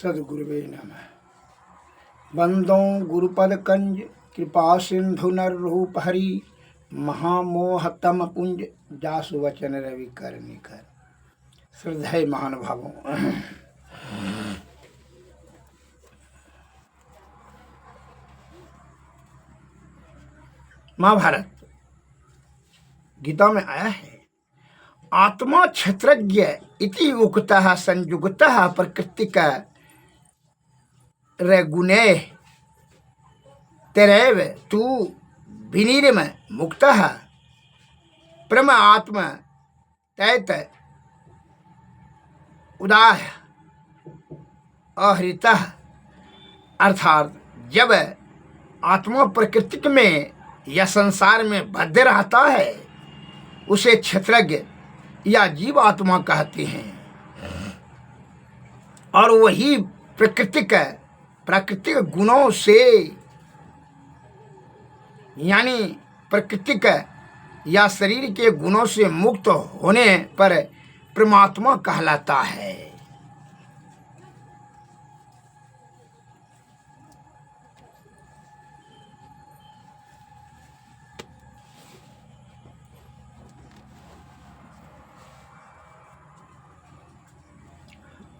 सद्गुरुवे नमः। वंदो गुरुपद कंज कृपा सिंधु नर रूप हरि महामोह तम पुंज जासु वचन रवि कर निकर। श्रद्धेय महानुभावों, महाभारत गीता में आया है, आत्मा क्षत्रज्ञ इति उक्तः संयुक्तः प्रकृतिका गुणे तेरैव तू विनिर्म मुक्तः परम आत्म तैत उदाह अहृतः। अर्थात जब आत्मा प्रकृति में या संसार में बद्ध रहता है उसे क्षत्रज्ञ या जीव आत्मा कहते हैं, और वही प्राकृतिक गुणों से यानी प्राकृतिक या शरीर के गुणों से मुक्त होने पर परमात्मा कहलाता है।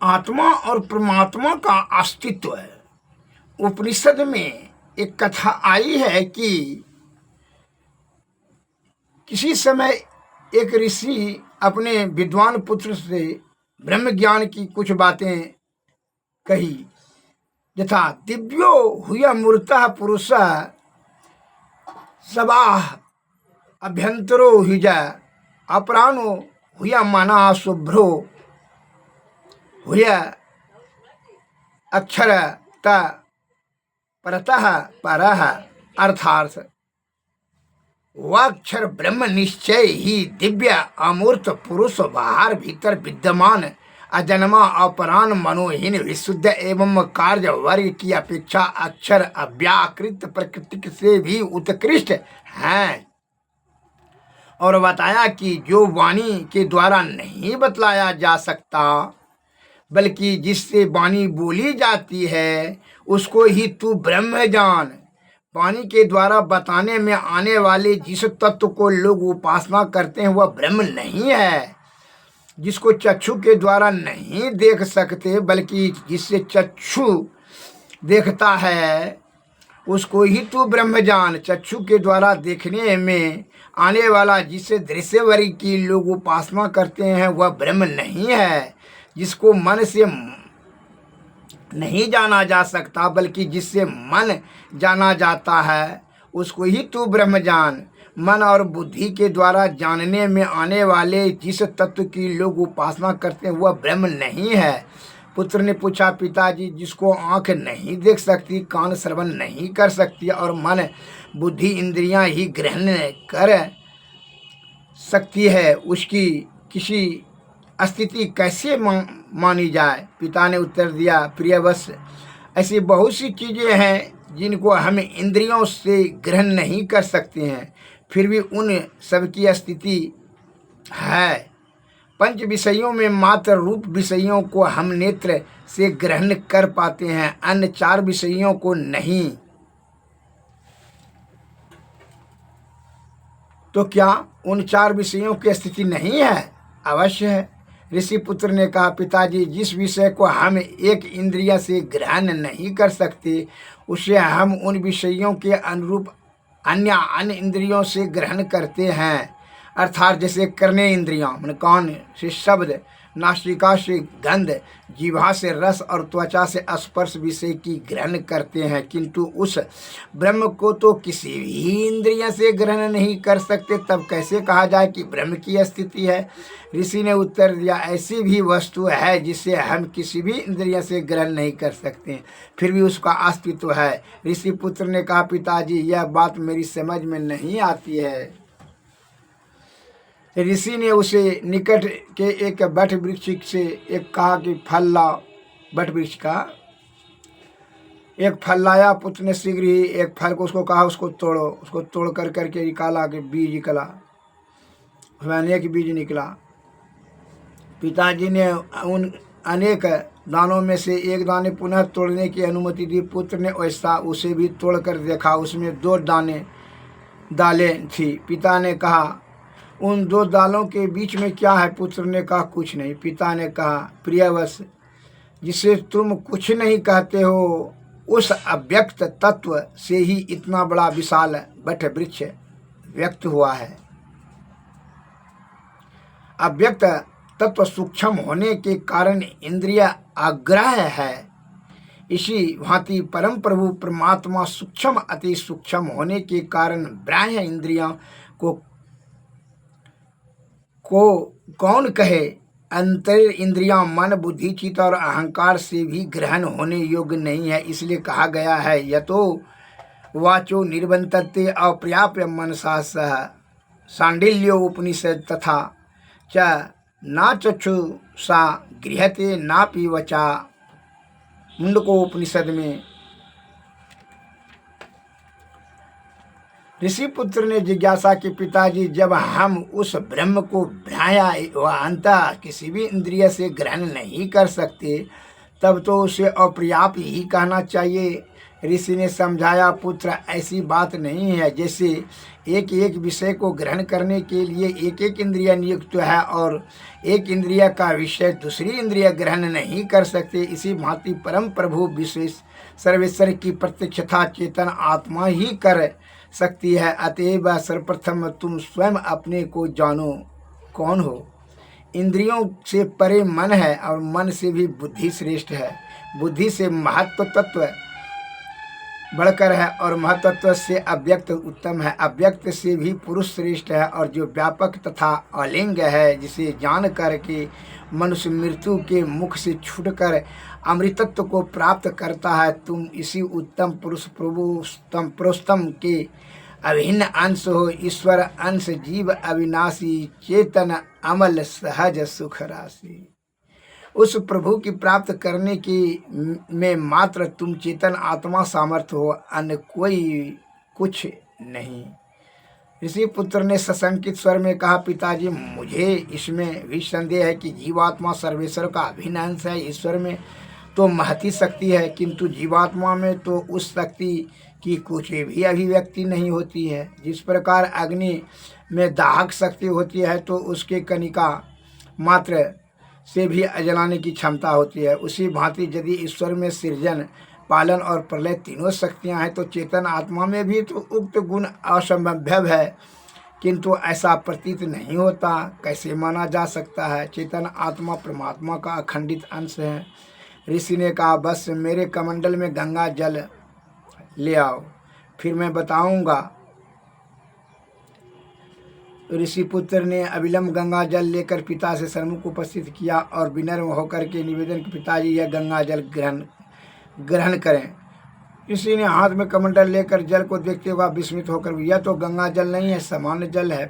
आत्मा और परमात्मा का अस्तित्व है। उपनिषद में एक कथा आई है कि किसी समय एक ऋषि अपने विद्वान पुत्र से ब्रह्म ज्ञान की कुछ बातें कही, यथा दिव्यो हुया मूर्तः पुरुषः सबाह अभ्यंतरो हुजा अपरानो हुया माना शुभ्रो हुया अक्षरता परतः परः। अर्थात वह अक्षर ब्रह्म निश्चय ही दिव्य अमूर्त पुरुष बाहर भीतर विद्यमान अजन्मा अपरान मनोहीन विशुद्ध एवं कार्य वर्ग की अपेक्षा अक्षर अव्याकृत प्रकृति से भी उत्कृष्ट हैं। और बताया कि जो वाणी के द्वारा नहीं बतलाया जा सकता बल्कि जिससे वाणी बोली जाती है उसको ही तू ब्रह्म जान। वाणी के द्वारा बताने में आने वाले जिस तत्व को लोग उपासना करते हैं वह ब्रह्म नहीं है। जिसको चक्षु के द्वारा नहीं देख सकते बल्कि जिससे चक्षु देखता है उसको ही तू ब्रह्म जान। चक्षु के द्वारा देखने में आने वाला जिससे दृश्य वर्ग की लोग उपासना करते हैं वह ब्रह्म नहीं है। जिसको मन से नहीं जाना जा सकता बल्कि जिससे मन जाना जाता है उसको ही तू ब्रह्म जान। मन और बुद्धि के द्वारा जानने में आने वाले जिस तत्व की लोग उपासना करते हैं वह ब्रह्म नहीं है। पुत्र ने पूछा, पिताजी जिसको आंख नहीं देख सकती, कान श्रवण नहीं कर सकती और मन बुद्धि इंद्रियां ही ग्रहण कर सकती है उसकी किसी स्थिति कैसे मानी जाए? पिता ने उत्तर दिया, प्रियवश ऐसी बहुत सी चीज़ें हैं जिनको हम इंद्रियों से ग्रहण नहीं कर सकते हैं, फिर भी उन सबकी स्थिति है। पंच विषयों में मात्र रूप विषयों को हम नेत्र से ग्रहण कर पाते हैं, अन्य चार विषयों को नहीं। तो क्या उन चार विषयों की स्थिति नहीं है? अवश्य है। ऋषि पुत्र ने कहा, पिताजी जिस विषय को हम एक इंद्रिय से ग्रहण नहीं कर सकते उसे हम उन विषयों के अनुरूप अन्य इंद्रियों से ग्रहण करते हैं। अर्थात जैसे कर्नेय इंद्रियां मन कान से शब्द, नासिका से गंध, जीवा से रस और त्वचा से स्पर्श विषय की ग्रहण करते हैं, किंतु उस ब्रह्म को तो किसी भी इंद्रिय से ग्रहण नहीं कर सकते। तब कैसे कहा जाए कि ब्रह्म की स्थिति है? ऋषि ने उत्तर दिया, ऐसी भी वस्तु है जिसे हम किसी भी इंद्रिय से ग्रहण नहीं कर सकते फिर भी उसका अस्तित्व है। ऋषि पुत्र ने कहा, पिताजी यह बात मेरी समझ में नहीं आती है। ऋषि ने उसे निकट के एक बट वृक्ष से एक कहा कि फल ला। बट वृक्ष का एक फल लाया। पुत्र ने शीघ्र ही एक फल को उसको कहा उसको तोड़ो। उसको तोड़ कर करके निकाला कि बीज निकला, उसमें अनेक बीज निकला। पिताजी ने उन अनेक दानों में से एक दाने पुनः तोड़ने की अनुमति दी। पुत्र ने वैसा उसे भी तोड़कर देखा, उसमें 2 दालें थी। पिता ने कहा, उन 2 दालों के बीच में क्या है? पुत्र ने कहा, कुछ नहीं। पिता ने कहा, प्रियवश, जिसे तुम कुछ नहीं कहते हो, उस अव्यक्त तत्व से ही इतना बड़ा विशाल वट वृक्ष व्यक्त हुआ है। अव्यक्त तत्व सूक्ष्म होने के कारण इंद्रिय आग्रह है। इसी भांति परम प्रभु परमात्मा सूक्ष्म अति सूक्ष्म होने के कारण बाह्य इंद्रियों को कौन कहे? अंतर इंद्रियां मन बुद्धि चित्त और अहंकार से भी ग्रहण होने योग्य नहीं है। इसलिए कहा गया है, यतो वाचो निर्बंधते अपर्याप्य मनसा सह सांडिल्यो उपनिषद तथा च ना चक्षुषा गृह्यते नापि वचा मुंडकोपनिषद में। ऋषि पुत्र ने जिज्ञासा कि पिताजी, जब हम उस ब्रह्म को बाह्य व अंतः किसी भी इंद्रिय से ग्रहण नहीं कर सकते, तब तो उसे अपर्याप्त ही कहना चाहिए। ऋषि ने समझाया, पुत्र, ऐसी बात नहीं है। जैसे एक एक विषय को ग्रहण करने के लिए एक एक इंद्रिय नियुक्त है और एक इंद्रिय का विषय दूसरी इंद्रिय ग्रहण नहीं कर सकते, इसी भांति परम प्रभु विशेष सर्वेश्वर की प्रत्यक्षता चेतन आत्मा ही कर सकती है। अतएव सर्वप्रथम तुम स्वयं अपने को जानो, कौन हो? इंद्रियों से परे मन है और मन से भी बुद्धि श्रेष्ठ है। बुद्धि से महत्व तत्व बढ़कर है और महत्व से अव्यक्त उत्तम है। अव्यक्त से भी पुरुष श्रेष्ठ है और जो व्यापक तथा अलिंग है, जिसे जान करके मनुष्य मृत्यु के मुख से छूटकर अमृतत्व को प्राप्त करता है। तुम इसी उत्तम पुरुष पुरुषोत्तम के अभिन्न अंश हो। ईश्वर अंश, जीव अविनाशी, चेतन अमल, सहज सुख राशि। उस प्रभु की प्राप्त करने की में मात्र तुम चेतन आत्मा सामर्थ्य हो, अन्य कोई कुछ नहीं। ऋषि पुत्र ने सशंकित स्वर में कहा, पिताजी, मुझे इसमें भी संदेह है कि जीवात्मा सर्वेश्वर का अभिन्न अंश है। ईश्वर में तो महती शक्ति है, किंतु जीवात्मा में तो उस शक्ति की कुछ भी अभिव्यक्ति नहीं होती है। जिस प्रकार अग्नि में दाहक शक्ति होती है तो उसके कणिका मात्र से भी जलाने की क्षमता होती है, उसी भांति यदि ईश्वर में सृजन, पालन और प्रलय तीनों शक्तियां हैं तो चेतन आत्मा में भी तो उक्त गुण असंभव है, किंतु ऐसा प्रतीत नहीं होता। कैसे माना जा सकता है? चेतन आत्मा परमात्मा का अखंडित अंश है। ऋषि ने कहा, बस मेरे कमंडल में गंगा जल ले आओ, फिर मैं बताऊंगा। ऋषि पुत्र ने अविलंब गंगा जल लेकर पिता से सन्मुख उपस्थित किया और विनम्र होकर के निवेदन कि पिताजी, यह गंगा जल ग्रहण करें। ऋषि ने हाथ में कमंडल लेकर जल को देखते हुए विस्मित होकर, यह तो गंगा जल नहीं है, सामान्य जल है।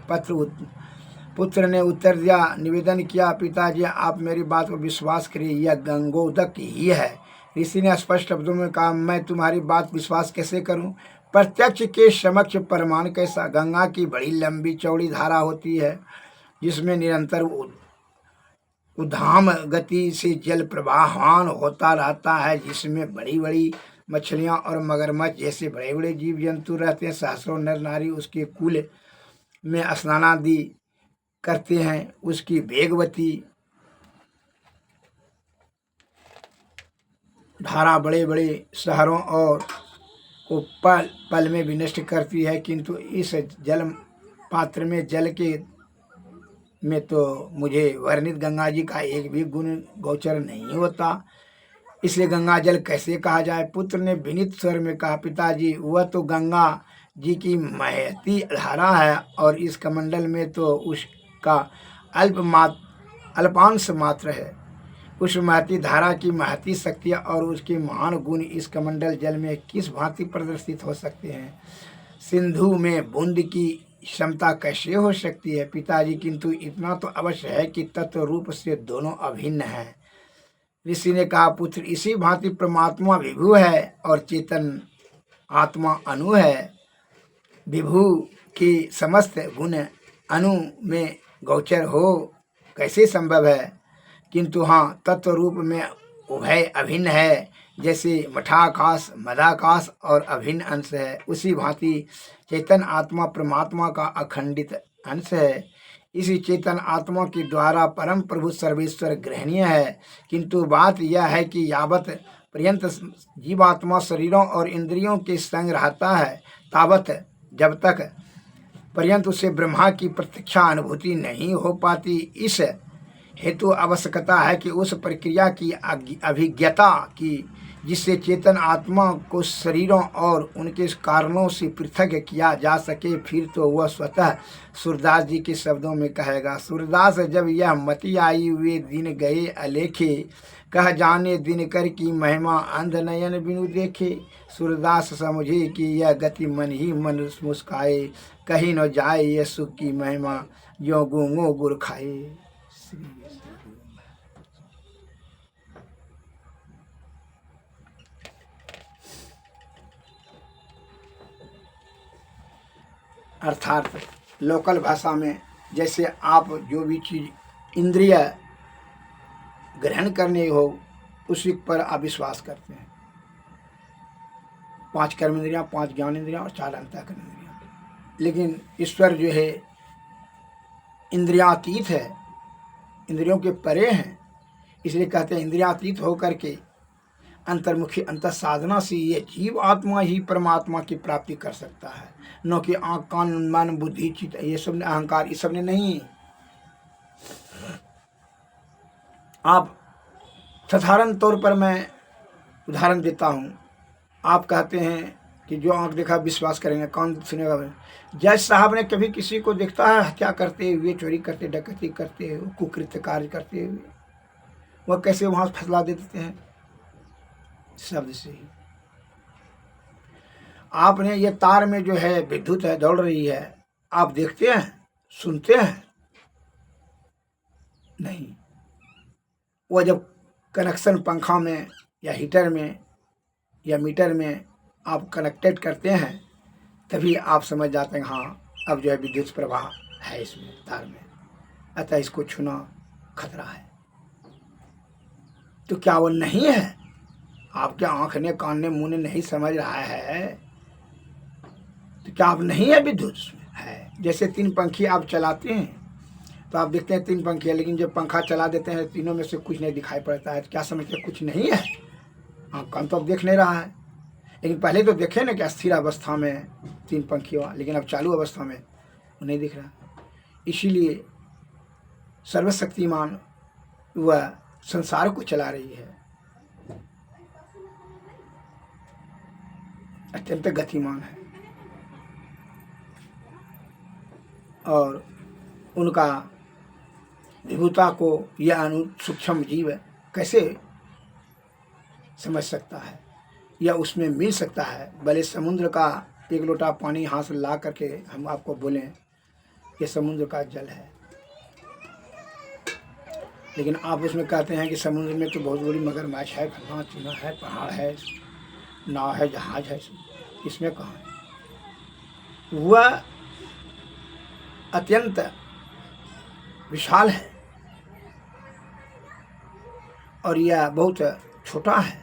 पुत्र ने उत्तर दिया, निवेदन किया, पिताजी, आप मेरी बात पर विश्वास करिए, यह गंगोदक ही है। ऋषि ने स्पष्ट शब्दों में कहा, मैं तुम्हारी बात विश्वास कैसे करूं? प्रत्यक्ष के समक्ष प्रमाण कैसा? गंगा की बड़ी लंबी चौड़ी धारा होती है, जिसमें निरंतर उधाम गति से जल प्रवाहमान होता रहता है, जिसमें बड़ी बड़ी मछलियां और मगरमच्छ जैसे बड़े बड़े जीव जंतु रहते हैं। सहस्रों नर नारी उसके कुल में स्नानादि करते हैं। उसकी वेगवती धारा बड़े बड़े शहरों और को पल पल में विनष्ट करती है, किंतु इस जल पात्र में जल के में तो मुझे वर्णित गंगा जी का एक भी गुण गोचर नहीं होता, इसलिए गंगा जल कैसे कहा जाए? पुत्र ने विनीत स्वर में कहा, पिताजी, वह तो गंगा जी की महती धारा है और इस कमंडल में तो उसका अल्पांश मात्र है। उस महती धारा की महती शक्ति और उसके महान गुण इस कमंडल जल में किस भांति प्रदर्शित हो सकते हैं? सिंधु में बूंद की क्षमता कैसे हो सकती है? पिताजी, किंतु इतना तो अवश्य है कि तत्व रूप से दोनों अभिन्न हैं। ऋषि ने कहा, पुत्र, इसी भांति परमात्मा विभु है और चेतन आत्मा अनु है। विभु के समस्त गुण अनु में गोचर हो कैसे संभव है? किंतु हाँ तत्व रूप में उभय अभिन्न है। जैसे मठाकाश मदाकाश और अभिन्न अंश है, उसी भांति चेतन आत्मा परमात्मा का अखंडित अंश है। इसी चेतन आत्मा के द्वारा परम प्रभु सर्वेश्वर ग्रहणीय है। किंतु बात यह है कि यावत पर्यंत जीवात्मा शरीरों और इंद्रियों के संग रहता है, तावत जब तक पर्यंत उसे ब्रह्मा की प्रत्यक्ष अनुभूति नहीं हो पाती। इस हेतु आवश्यकता है कि उस प्रक्रिया की अभिज्ञता की जिससे चेतन आत्मा को शरीरों और उनके कारणों से पृथक किया जा सके। फिर तो वह स्वतः सूरदास जी के शब्दों में कहेगा, सूरदास जब यह मति आई वे दिन गए अलेखे, कह जाने दिनकर की महिमा अंध नयन बिनु देखे। सूरदास समझे कि यह गति मन ही मन मुस्काए, कहीं न जाए यह सुख की महिमा जो गूंगो गुर खाए। अर्थात लोकल भाषा में जैसे आप जो भी चीज़ इंद्रिय ग्रहण करने हो उसी पर आप विश्वास करते हैं। 5 कर्म इंद्रियाँ, 5 ज्ञान इंद्रियाँ और 4 अंतःकरण इंद्रियाँ। लेकिन ईश्वर जो है इंद्रियातीत है, इंद्रियों के परे हैं, इसलिए कहते हैं इंद्रियातीत होकर के अंतर्मुखी अंतर साधना से ये जीव आत्मा ही परमात्मा की प्राप्ति कर सकता है, न कि आँख कान मन बुद्धि चित्त ये सब ने अहंकार ये सब ने नहीं। आप साधारण तौर पर मैं उदाहरण देता हूँ। आप कहते हैं कि जो आँख देखा विश्वास करेंगे, कान सुनेगा। जज साहब ने कभी किसी को देखता है हत्या करते हुए, चोरी करते, डकैती करते हुए, कुकृत्य कार्य करते हुए? वह कैसे वहाँ फैसला दे देते हैं? शब्द से ही। आपने ये तार में जो है विद्युत है दौड़ रही है, आप देखते हैं, सुनते हैं? नहीं। वह जब कनेक्शन पंखा में या हीटर में या मीटर में आप कनेक्टेड करते हैं तभी आप समझ जाते हैं हाँ अब जो है विद्युत प्रवाह है इसमें तार में, अतः इसको छूना खतरा है। तो क्या वो नहीं है? आपके आँख ने कान ने मुँह ने नहीं समझ रहा है तो क्या आप नहीं है? विद्युत है। जैसे 3 पंखी आप चलाते हैं तो आप देखते हैं 3 पंखी है, लेकिन जब पंखा चला देते हैं तीनों में से कुछ नहीं दिखाई पड़ता है, तो क्या समझते हैं कुछ नहीं है? हाँ, कान तो अब देख नहीं रहा है, लेकिन पहले तो देखे ना कि अस्थिर अवस्था में 3 पंखी हुआ, लेकिन अब चालू अवस्था में वो नहीं दिख रहा। इसीलिए सर्वशक्तिमान वह संसार को चला रही है, अत्यंत गतिमान है। और उनका विभुता को यह सूक्ष्म जीव कैसे समझ सकता है या उसमें मिल सकता है? भले समुद्र का 1 लोटा पानी हाथ से ला करके हम आपको बोलें ये समुद्र का जल है, लेकिन आप उसमें कहते हैं कि समुद्र में तो बहुत बड़ी मगरमच्छ है, फलना चूना है, पहाड़ है, नाव है, जहाज है, इसमें कहाँ है? वह अत्यंत विशाल है और यह बहुत छोटा है,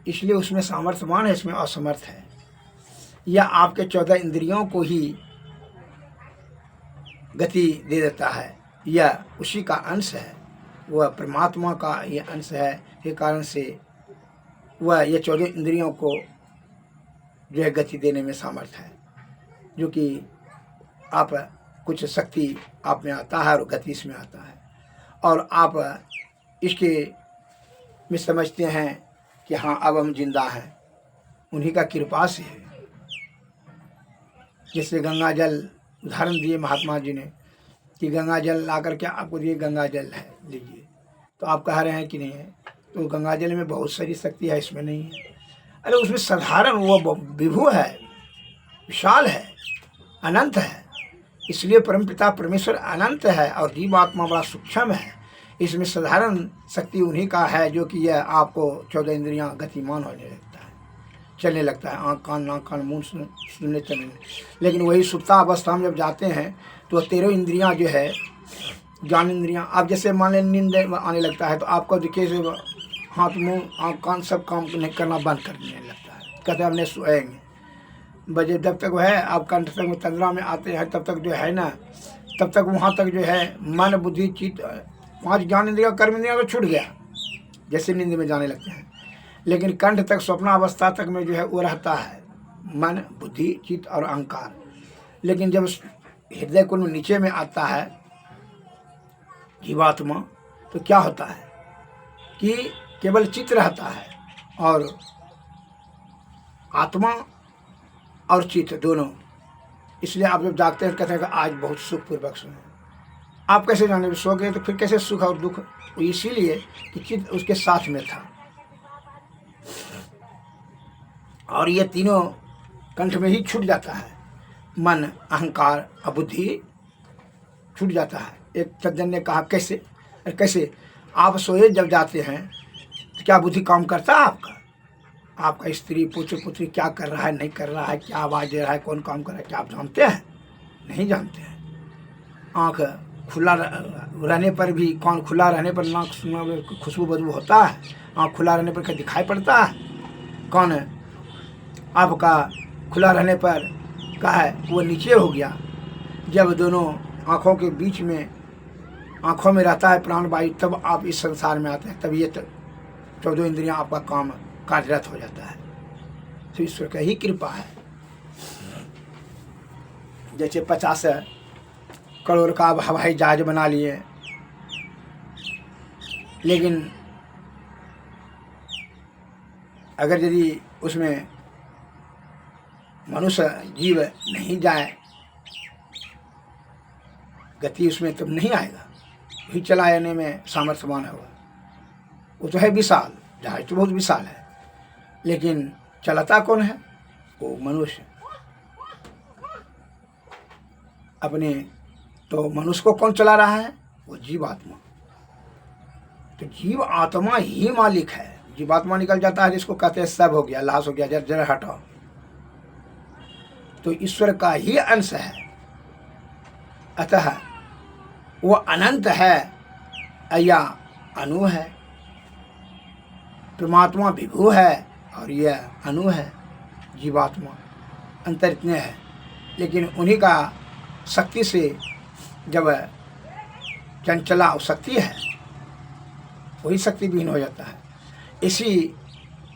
इसलिए उसमें सामर्थ्यवान है, इसमें असमर्थ है। यह आपके 14 इंद्रियों को ही गति दे देता है, यह उसी का अंश है, वह परमात्मा का यह अंश है। के कारण से वह ये 14 इंद्रियों को जो है गति देने में सामर्थ है, जो कि आप कुछ शक्ति आप में आता है और गति इसमें आता है, और आप इसके में समझते हैं कि हाँ अब हम जिंदा हैं, उन्हीं का कृपा से है। जैसे गंगा जल उदाहरण दिए महात्मा जी ने कि गंगा जल ला करके आपको दिए, गंगा जल है लीजिए, तो आप कह रहे हैं कि नहीं है, तो गंगा जल में बहुत सारी शक्ति है, इसमें नहीं है। अरे उसमें साधारण वो विभु है, विशाल है, अनंत है, इसलिए परमपिता परमेश्वर अनंत है और जीवात्मा बड़ा सूक्ष्म है। इसमें साधारण शक्ति उन्हीं का है जो कि यह आपको 14 इंद्रियां गतिमान होने लगता है, चलने लगता है, आँख कान नाक कान मुँह सुनने चलने। लेकिन वही सुप्ता अवस्था में जब जाते हैं तो 13 इंद्रियां जो है ज्ञान इंद्रियां, आप जैसे मान लें नींद आने लगता है तो आपको देखिए से हाथ मुंह आँख कान सब काम नहीं करना बंद करने लगता है, कहते हैं हमने सोएंगे बजे जब तक वो है आप कंठ तक में तंद्रा में आते हैं तब तक जो है ना, तब तक वहाँ तक जो है मन बुद्धि चित्त 5 ज्ञान इंद्रिया कर्म इंद्रिया तो छूट गया जैसे नींद में जाने लगते हैं। लेकिन कंठ तक स्वप्नावस्था तक में जो है वो रहता है मन बुद्धि चित्त और अहंकार। लेकिन जब हृदय कुंड नीचे में आता है जीवात्मा तो क्या होता है कि केवल चित्त रहता है और आत्मा और चित्त दोनों। इसलिए आप जब जागते हैं कहते हैं कि आज बहुत सुखपूर्वक सोए। आप कैसे जाने सो गए तो फिर कैसे सुख और दुख? इसीलिए कि चित्त उसके साथ में था और ये तीनों कंठ में ही छूट जाता है, मन अहंकार और बुद्धि छूट जाता है। एक सज्जन ने कहा कैसे? कैसे आप सोए जब जाते हैं तो क्या बुद्धि काम करता है आपका? आपका स्त्री पुत्र पुत्री क्या कर रहा है नहीं कर रहा है, क्या आवाज़ दे रहा है, कौन काम कर रहा है, क्या आप जानते हैं? नहीं जानते हैं। आँख खुला रहने पर भी, कान खुला रहने पर नाक सुना खुशबू बदबू होता है, आँख खुला रहने पर क्या दिखाई पड़ता है? कौन आपका खुला रहने पर क्या है वो नीचे हो गया। जब दोनों आँखों के बीच में आँखों में रहता है प्राण वायु तब आप इस संसार में आते हैं, तब ये 14 इंद्रियां आपका काम कार्यरत हो जाता है। तो ईश्वर का ही कृपा है। जैसे 50 करोड़ का आप हवाई जहाज बना लिए, लेकिन अगर यदि उसमें मनुष्य जीव नहीं जाए गति उसमें तब नहीं आएगा, वही चलाने में सामर्थ्यवान होगा। वो तो है विशाल, जहाज तो बहुत विशाल है, लेकिन चलाता कौन है? वो मनुष्य। अपने तो मनुष्य को कौन चला रहा है? वो जीवात्मा। तो जीव आत्मा ही मालिक है। जीवात्मा निकल जाता है जिसको कहते हैं सब हो गया, लाश हो गया, जर जर हटाओ, तो ईश्वर का ही अंश है। अतः वो अनंत है या अनु है, परमात्मा विभु है और यह अनु है, जीवात्मा अंतर इतने है। लेकिन उन्हीं का शक्ति से जब चंचला शक्ति है वही शक्ति विहीन हो जाता है। इसी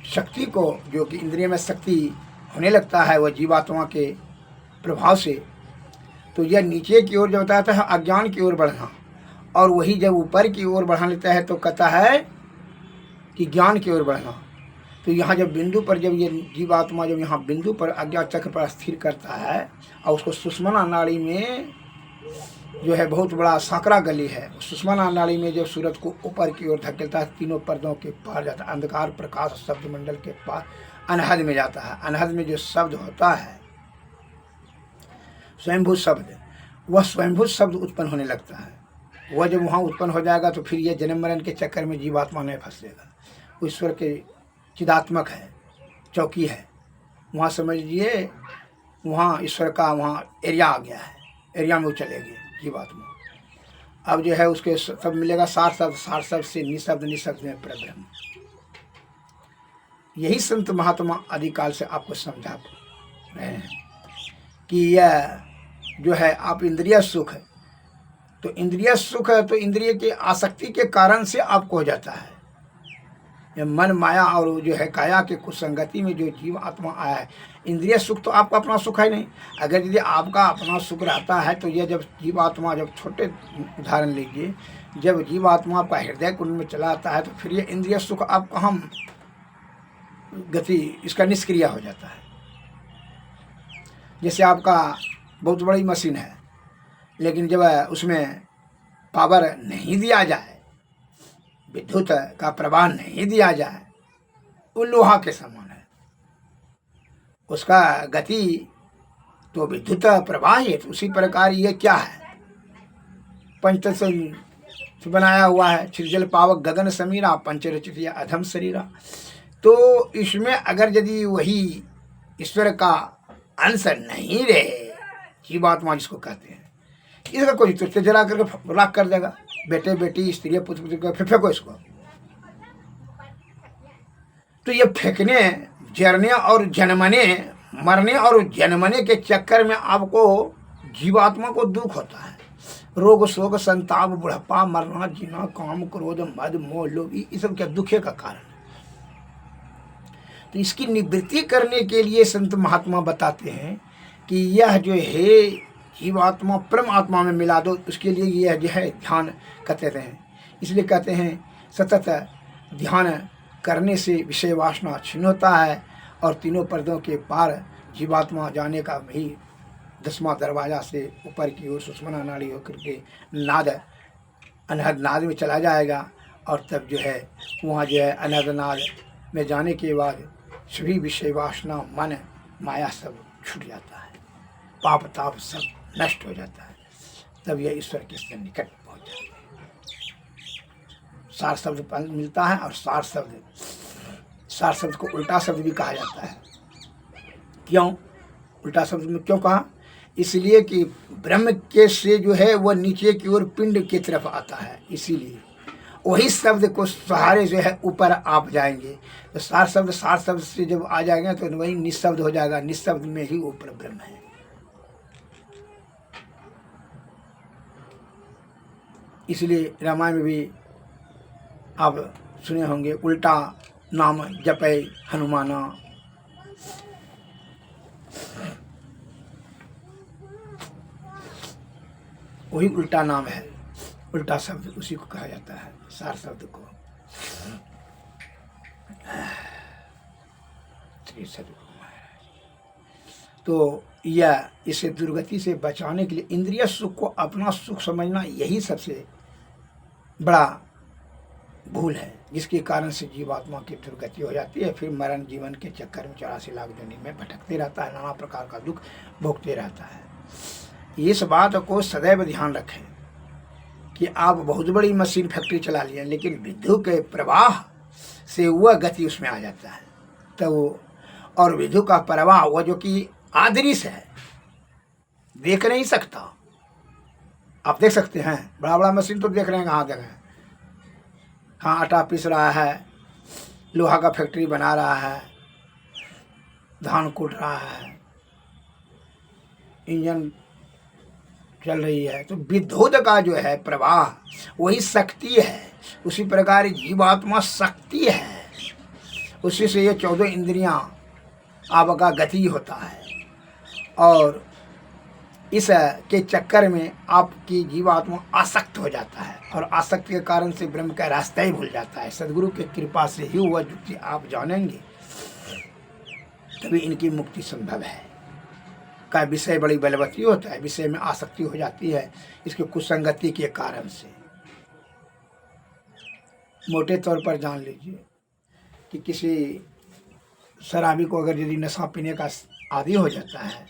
शक्ति को जो कि इंद्रिय में शक्ति होने लगता है वह जीवात्मा के प्रभाव से, तो यह नीचे की ओर जब बताता है अज्ञान की ओर बढ़ना, और वही जब ऊपर की ओर बढ़ा लेता है तो कहता है कि ज्ञान की ओर बढ़ना। तो यहाँ जब बिंदु पर जब ये जीवात्मा जब यहाँ बिंदु पर अज्ञात चक्र पर स्थिर करता है और उसको सुषुम्ना नाड़ी में जो है बहुत बड़ा सांकरा गली है, सुषुम्ना नाड़ी में जब सूरज को ऊपर की ओर धकेलता है, तीनों पर्दों के पार जाता है, अंधकार प्रकाश शब्द मंडल के पार अनहद में जाता है। अनहद में जो शब्द होता है स्वयंभूत शब्द, वह स्वयंभूत शब्द उत्पन्न होने लगता है। वह जब वहाँ उत्पन्न हो जाएगा तो फिर यह जन्म मरण के चक्कर में जीवात्मा नहीं फंसेगा। ईश्वर के चिदात्मक है, चौकी है, वहाँ समझ लीजिए वहाँ ईश्वर का वहाँ एरिया आ गया है, एरिया में वो चलेगी जीवात्मा। अब जो है उसके सब मिलेगा सार शब्द से निशब्द, निशब्द में परब्रह्म। यही संत महात्मा आदिकाल से आपको समझा रहे हैं कि यह जो है आप इंद्रिय सुख है, तो इंद्रिय सुख है तो इंद्रिय की आसक्ति के कारण से आपको हो जाता है। ये मन माया और जो है काया के कुसंगति में जो जीव आत्मा आया है, इंद्रिय सुख तो आपका अपना सुख है नहीं। अगर यदि आपका अपना सुख रहता है तो यह जब जीवात्मा, जब छोटे उदाहरण लीजिए, जब जीवात्मा आपका हृदय कुंड में चला आता है तो फिर ये इंद्रिय सुख आप कहाँ गति इसका निष्क्रिय हो जाता है। जैसे आपका बहुत बड़ी मशीन है, लेकिन जब उसमें पावर नहीं दिया जाए, विद्युत का प्रवाह नहीं दिया जाए, वो लोहा के समान है, उसका गति तो विद्युत प्रवाह है। तो उसी प्रकार ये क्या है, पंचतत्व से बनाया हुआ है, सृजल पावक गगन समीरा, पंचरचित अधम शरीरा। तो इसमें अगर यदि वही ईश्वर का अंश नहीं रहे, जीवात्मा जिसको कहते हैं, इसका कोई तुझसे जला करके राख कर देगा, बेटे बेटी स्त्री पुत्र पुत्र फिर फेंको इसको। तो ये फेंकने, जरने और जन्मने, मरने और जन्मने के चक्कर में आपको जीवात्मा को दुख होता है। रोग शोक संताप बुढ़ापा मरना जीना काम क्रोध मद मोह लोभ, ये सब क्या दुखे का कारण है। तो इसकी निवृत्ति करने के लिए संत महात्मा बताते हैं कि यह जो है जीवात्मा परमात्मा में मिला दो, उसके लिए यह जो है ध्यान कहते हैं। इसलिए कहते हैं सतत ध्यान करने से विषय वासना छिन्न होता है और तीनों पर्दों के पार जीवात्मा जाने का भी 10वां दरवाज़ा से ऊपर की ओर सुषुम्ना नाड़ी होकर के नाद अनहद नाद में चला जाएगा। और तब जो है वहाँ जो है अनहद नाद में जाने के बाद सभी विषय वासना मन माया सब छूट जाता है, पाप ताप सब नष्ट हो जाता है। तब यह ईश्वर के से निकट पहुँच जाता है। सार शब्द मिलता है और सार शब्द को उल्टा शब्द भी कहा जाता है। क्यों उल्टा शब्द में क्यों कहा? इसलिए कि ब्रह्म के से जो है वह नीचे की ओर पिंड की तरफ आता है, इसीलिए वही शब्द को सहारे जो है ऊपर आप जाएंगे। तो सार शब्द से जब आ जाएंगे तो वही निशब्द हो जाएगा, निशब्द में ही ऊपर ब्रह्म है। इसलिए रामायण में भी आप सुने होंगे उल्टा नाम जपे हनुमाना। वही उल्टा नाम है, उल्टा शब्द उसी को कहा जाता है, सार शब्द को। तो यह इसे दुर्गति से बचाने के लिए इंद्रिय सुख को अपना सुख समझना यही सबसे बड़ा भूल है, जिसके कारण से जीवात्मा की दुर्गति हो जाती है। फिर मरण जीवन के चक्कर में 84 लाख जोनि में भटकते रहता है, नाना प्रकार का दुख भोगते रहता है। इस बात को सदैव ध्यान रखें कि आप बहुत बड़ी मशीन फैक्ट्री चला लिए, लेकिन विद्युत के प्रवाह से वह गति उसमें आ जाता है। तो और विद्युत का प्रवाह वह जो कि अदृश्य है, देख नहीं सकता। आप देख सकते हैं बड़ा बड़ा मशीन तो देख रहे हैं, कहाँ देख रहे हैं, हाँ आटा पीस रहा है, लोहा का फैक्ट्री बना रहा है, धान कूट रहा है, इंजन चल रही है। तो विद्युत का जो है प्रवाह वही शक्ति है। उसी प्रकार जीवात्मा शक्ति है, उसी से ये 14 इंद्रियां आपका गति होता है। और इस के चक्कर में आपकी जीवात्मा आसक्त हो जाता है और आसक्त के कारण से ब्रह्म का रास्ता ही भूल जाता है। सदगुरु की कृपा से ही वह युक्ति आप जानेंगे, तभी इनकी मुक्ति संभव है। का विषय बड़ी बलवती होता है, विषय में आसक्ति हो जाती है इसकी कुसंगति के कारण से। मोटे तौर पर जान लीजिए कि किसी शराबी को अगर यदि नशा पीने का आदी हो जाता है,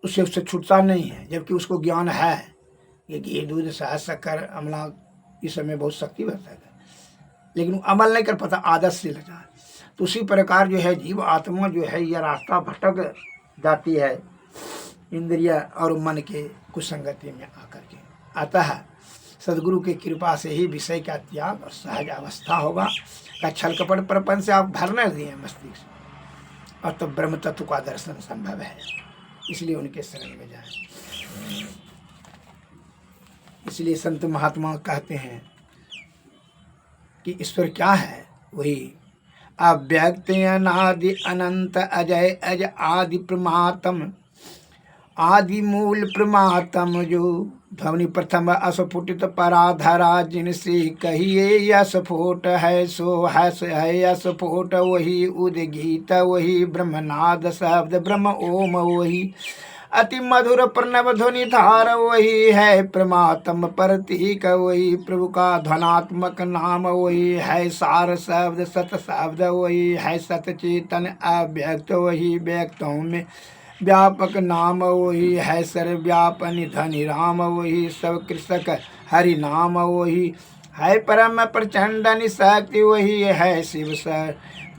उससे छूटता नहीं है, जबकि उसको ज्ञान है कि घी दूध शहद शक्कर अमला इस समय बहुत शक्ति बढ़ता है, लेकिन अमल नहीं कर पाता, आदत से लगा। तो उसी प्रकार जो है जीव आत्मा जो है यह रास्ता भटक जाती है इंद्रिय और मन के कुसंगति में आकर के। अतः सदगुरु की कृपा से ही विषय का त्याग और सहज अवस्था होगा। का छल कपट प्रपंच से आप भरने दिए मस्तिष्क, और तो ब्रह्म तत्व का दर्शन संभव है। इसलिए उनके शरण में जाएं। इसलिए संत महात्मा कहते हैं कि ईश्वर क्या है? वही अव्यक्त अनादि अनंत अजय अज आदि प्रमातम, आदि मूल प्रमातम, जो ध्वनि प्रथम अस्फुटित पराधरा, जिनसे कहिए यस्फोट है सो है यस्फोट, वही उद्गीत वही ब्रह्मनाद शब्द ब्रह्म ओम, वही अति मधुर प्रणव ध्वनि धार, वही है प्रमात्म प्रतीक, वही प्रभु का ध्वनात्मक नाम, वही है सार शब्द सत शब्द, वही है सत चेतन अव्यक्त, वही व्यक्तों में व्यापक नाम, वही है सर्वव्याप निधन राम, वही सब कृषक हरि नाम, वही है परम प्रचंड निशक्ति वही है शिव सर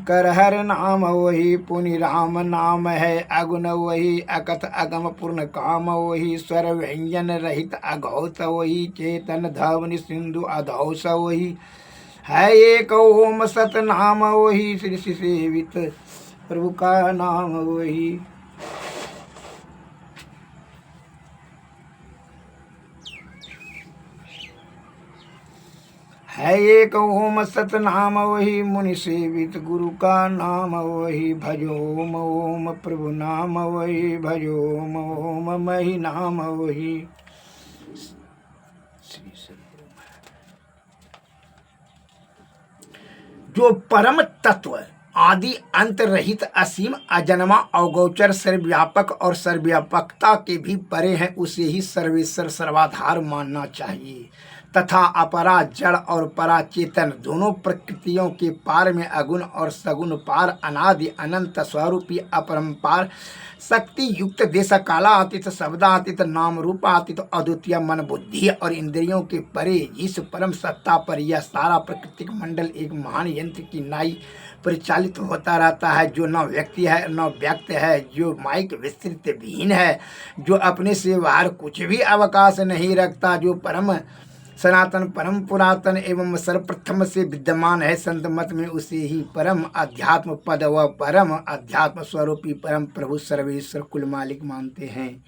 कर हर नाम वही पुनि राम नाम है अगुण वही अकथ अगम पूर्ण काम वही स्वर व्यंजन रहित अघौस वही चेतन धवनि सिंधु अधौस वही है एक ओम सत नाम वही श्री सेवित प्रभु का नाम वही है एक ओम सत नाम वही मुनि सेवित गुरु का नाम वही भजो ओम प्रभु नाम वही भजो ओम मही नाम वही। जो परम तत्व आदि अंत रहित असीम अजन्मा अगोचर सर्वव्यापक और सर्वव्यापकता के भी परे हैं उसे ही सर्वेश्वर सर्वाधार मानना चाहिए तथा अपरा जड़ और परा चेतन दोनों प्रकृतियों के पार में अगुण और सगुण पार अनादि अनंत स्वरूपी अपरंपार शक्ति युक्त देश कालातीत शब्दातीत नाम रूपातीत अद्वितीय मन बुद्धि और इंद्रियों के परे इस परम सत्ता पर यह सारा प्राकृतिक मंडल एक महान यंत्र की नाई परिचालित होता रहता है जो न व्यक्ति है न व्यक्त है जो माइक विस्तृत विहीन है जो अपने से बाहर कुछ भी अवकाश नहीं रखता जो परम सनातन परम पुरातन एवं सर्वप्रथम से विद्यमान है संत मत में उसे ही परम अध्यात्म पद व परम अध्यात्म स्वरूपी परम प्रभु सर्वेश्वर कुल मालिक मानते हैं।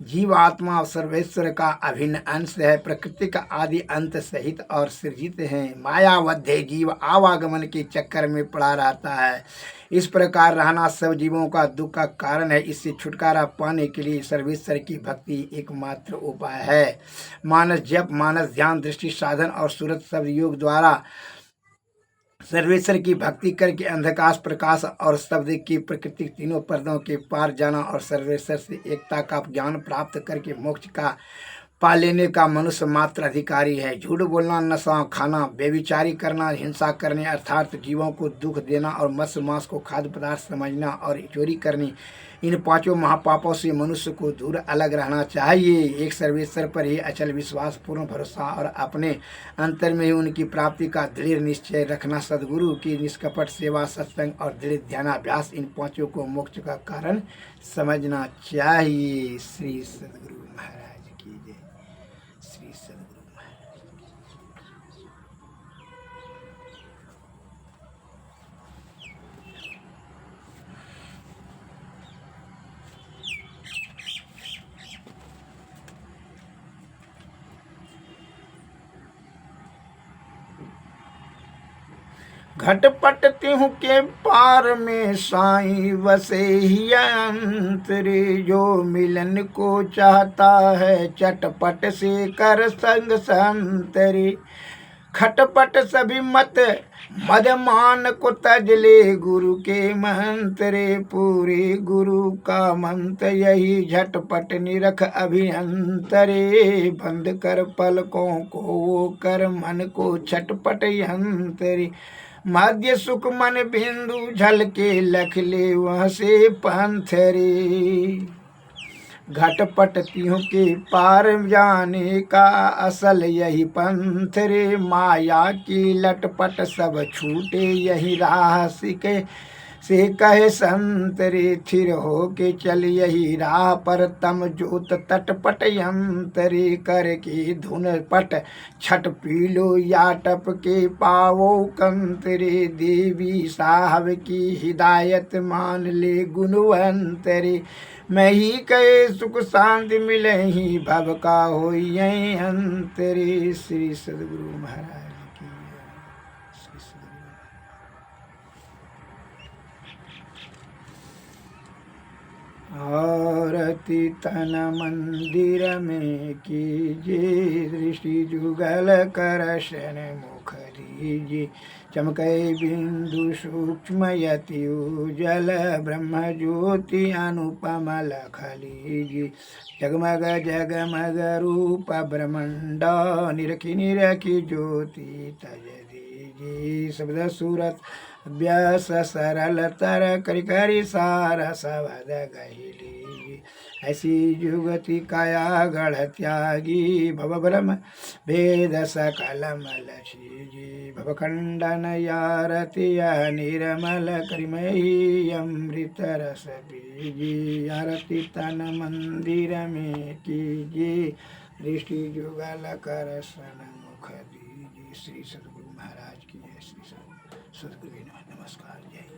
जीव आत्मा सर्वेश्वर का अभिन्न अंश है प्रकृति का आदि अंत सहित और सृजित है मायावध्य जीव आवागमन के चक्कर में पड़ा रहता है इस प्रकार रहना सब जीवों का दुख का कारण है इससे छुटकारा पाने के लिए सर्वेश्वर की भक्ति एकमात्र उपाय है। मानस जप मानस ध्यान दृष्टि साधन और सूरत शब्द योग द्वारा सर्वेश्वर की भक्ति करके अंधकार प्रकाश और शब्द की प्रकृति तीनों पर्दों के पार जाना और सर्वेश्वर से एकता का ज्ञान प्राप्त करके मोक्ष का पा लेने का मनुष्य मात्र अधिकारी है। झूठ बोलना नशा खाना बेविचारी करना हिंसा करने अर्थात जीवों को दुख देना और मत्स्य मांस को खाद्य पदार्थ समझना और चोरी करनी इन पांचों महापापों से मनुष्य को दूर अलग रहना चाहिए। एक सर्वेश्वर पर ही अचल विश्वास पूर्ण भरोसा और अपने अंतर में ही उनकी प्राप्ति का दृढ़ निश्चय रखना सद्गुरु की निष्कपट सेवा सत्संग और दृढ़ ध्यानाभ्यास इन पांचों को मोक्ष का कारण समझना चाहिए। श्री सद्गुरु महाराज की जय। श्री सद्गुरु घटपट तिहु के पार में साईं वसे ही अंतरे जो मिलन को चाहता है चटपट से कर संग संतरे खटपट सभी मत मदमान को तजले गुरु के मंत्रे पूरे गुरु का मंत्र यही झटपट निरख अभियंतरे बंद कर पलकों को वो कर मन को छटपट यंतरे मध्य सुख मन बिंदु झल के लख ले वह से पंथरे घटपट तिहु के पार जाने का असल यही पंथ रे माया की लटपट सब छूटे यही राह सिके से कहे संत रे थिर हो के चल यही राह पर तम जोत तटपट यंतरे कर के धुन पट छट पीलो या टप के पावो कंतरे देवी साहब की हिदायत मान ले गुणवंतरे मैं ही कहे सुख शांति मिले ही भव का हो अंतरे। श्री सद्गुरु महाराज की श्री सद्गुरु। आरती तन मंदिर में कीजिए दृष्टि जुगल कर शन मुख दीजिए चमकै बिंदु सूक्ष्म यति उजल ब्रह्म ज्योति अनुपम लख लीजिए जगमग जगमग रूप ब्रह्मंड निरखी निरखी ज्योति तज दीजिए शब्द सूरत अभ्यास सरल तर करि करि सार शब्द गही लीजिए ऐसी जुगति काया गढ़ त्यागी भव ब्रह्म भेद सकल मल छीजी भव खंडन यारति निर्मल करिमयी अमृत रस बीजी आरती तन मंदिर में कीजिए दृष्टि जुगल कर सन मुख दीजिए। श्री सद्गुरु महाराज की जय। श्री सद्गुरु नमस्कार। जय।